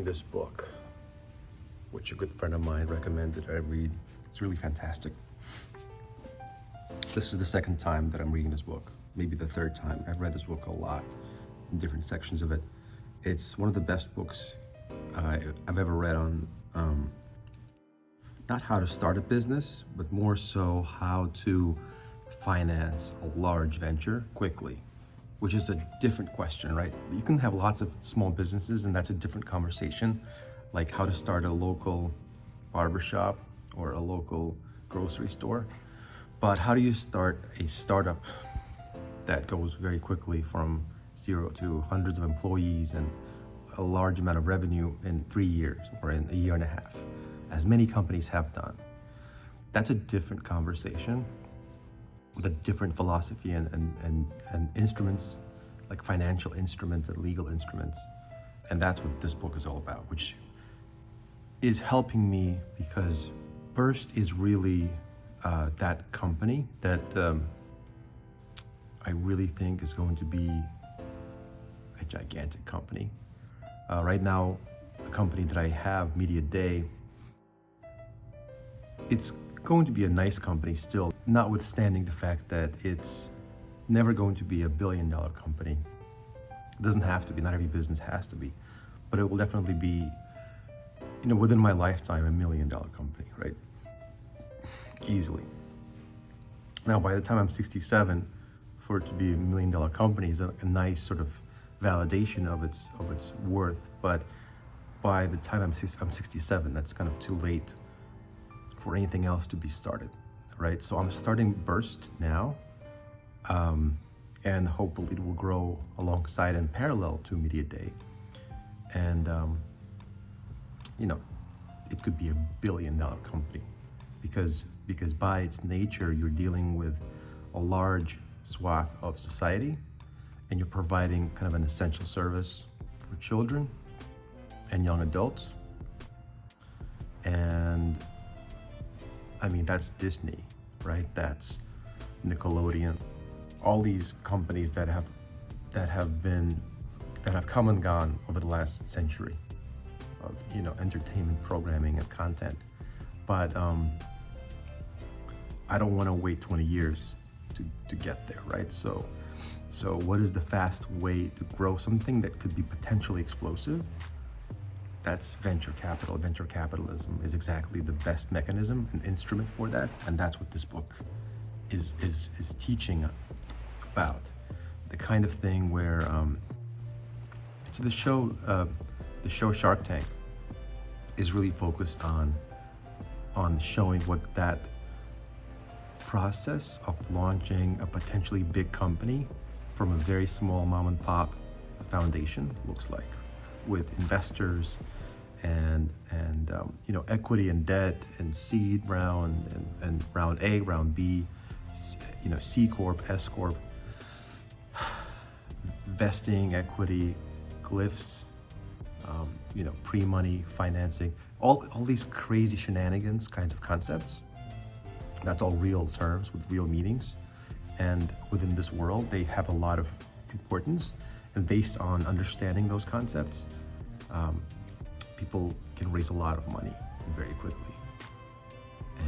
reading this book, which a good friend of mine recommended I read. It's really fantastic. This is the second time that I'm reading this book, maybe the third time. I've read this book a lot in different sections of it. It's one of the best books I've ever read on not how to start a business, but more so how to finance a large venture quickly, which is a different question, right? You can have lots of small businesses and that's a different conversation, like how to start a local barbershop or a local grocery store. But how do you start a startup that goes very quickly from 0 to hundreds of employees and a large amount of revenue in 3 years or in a year and a half, as many companies have done? That's a different conversation with a different philosophy and instruments, like financial instruments and legal instruments. And that's what this book is all about, which is helping me because Burst is really that company that I really think is going to be a gigantic company. Right now, the company that I have, Media Day, it's going to be a nice company still, notwithstanding the fact that it's never going to be a billion-dollar company. It doesn't have to be, not every business has to be, but it will definitely be, within my lifetime, $1 million company, right? Easily. Now, by the time I'm 67, for it to be $1 million company is a nice sort of validation of its worth, but by the time I'm 67, that's kind of too late for anything else to be started, right? So I'm starting Burst now, and hopefully it will grow alongside and parallel to Media Day. And, it could be $1 billion company because by its nature, you're dealing with a large swath of society and you're providing kind of an essential service for children and young adults. And I mean, that's Disney, right? That's Nickelodeon. All these companies that have come and gone over the last century of, entertainment programming and content. But I don't want to wait 20 years to get there, right? So what is the fast way to grow something that could be potentially explosive? That's venture capital. Venture capitalism is exactly the best mechanism and instrument for that, and that's what this book is teaching about. The kind of thing where it's the show Shark Tank is really focused on showing what that process of launching a potentially big company from a very small mom and pop foundation looks like, with investors and equity and debt and seed round and round A, round B, C Corp, S Corp, vesting, equity, glyphs, pre-money financing, all these crazy shenanigans kinds of concepts. That's all real terms with real meanings. And within this world, they have a lot of importance. And based on understanding those concepts, people can raise a lot of money very quickly.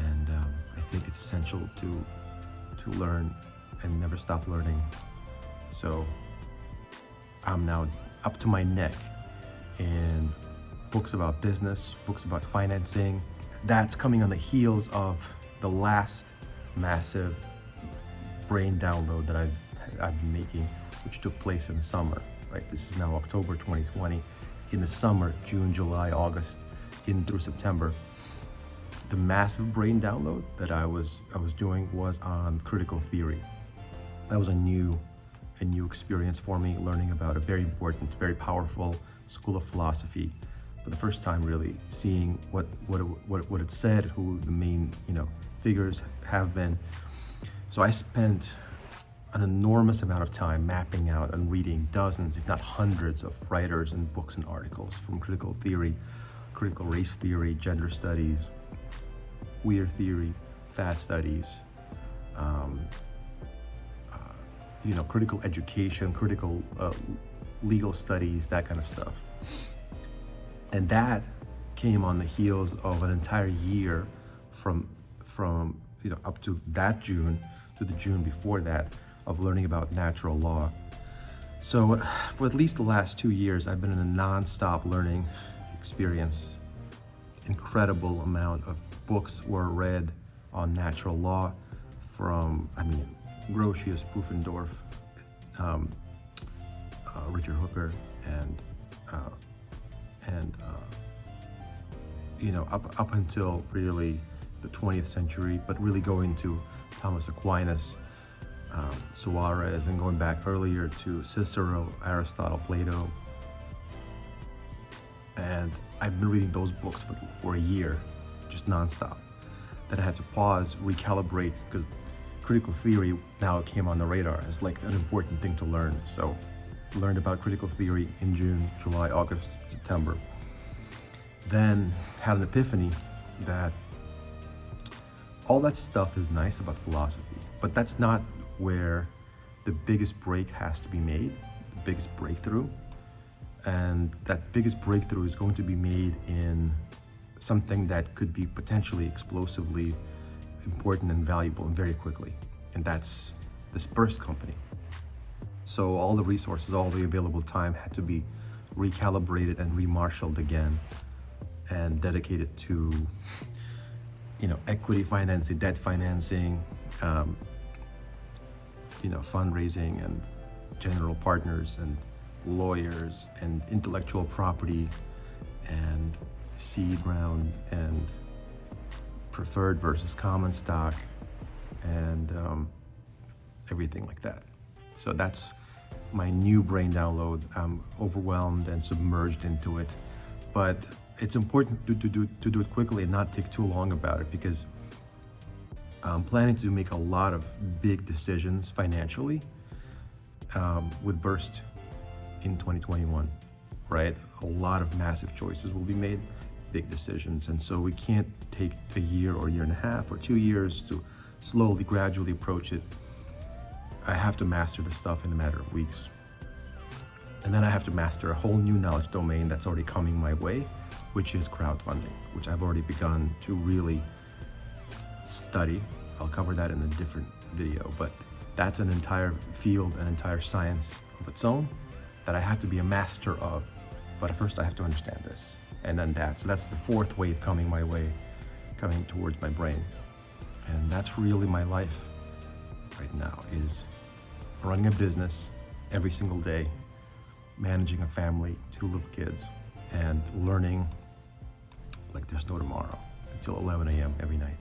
And I think it's essential to learn and never stop learning. So I'm now up to my neck in books about business, books about financing. That's coming on the heels of the last massive brain download that I've been making, which took place in the summer, right? This is now October 2020. In the summer, June, July, August, in through September, the massive brain download that I was doing was on critical theory. That was a new experience for me, learning about a very important, very powerful school of philosophy for the first time, really seeing what it said, who the main figures have been. So I spent an enormous amount of time mapping out and reading dozens, if not hundreds, of writers and books and articles from critical theory, critical race theory, gender studies, queer theory, fat studies, critical education, critical legal studies, that kind of stuff. And that came on the heels of an entire year from up to that June to the June before that of learning about natural law. So for at least the last 2 years, I've been in a non-stop learning experience. Incredible amount of books were read on natural law from, Grotius, Pufendorf, Richard Hooker, and up until really the 20th century, but really going to Thomas Aquinas, Suarez, and going back earlier to Cicero, Aristotle, Plato. And I've been reading those books for a year, just nonstop. Then I had to pause, recalibrate, because critical theory now came on the radar as like an important thing to learn. So learned about critical theory in June, July, August, September. Then had an epiphany that all that stuff is nice about philosophy, but that's not where the biggest break has to be made, the biggest breakthrough. And that biggest breakthrough is going to be made in something that could be potentially explosively important and valuable and very quickly. And that's this burst company. So all the resources, all the available time had to be recalibrated and remarshaled again and dedicated to, equity financing, debt financing, fundraising and general partners and lawyers and intellectual property and seed round and preferred versus common stock and everything like that. So that's my new brain download. I'm overwhelmed and submerged into it, but it's important to do it quickly and not take too long about it, because I'm planning to make a lot of big decisions financially with Burst in 2021, right? A lot of massive choices will be made, big decisions. And so we can't take a year or year and a half or 2 years to slowly, gradually approach it. I have to master this stuff in a matter of weeks. And then I have to master a whole new knowledge domain that's already coming my way, which is crowdfunding, which I've already begun to really study. I'll cover that in a different video, but that's an entire field, an entire science of its own that I have to be a master of. But first I have to understand this and then that. So that's the fourth wave coming my way, coming towards my brain. And that's really my life right now, is running a business every single day, managing a family, 2 little kids, and learning like there's no tomorrow until 11 a.m. every night.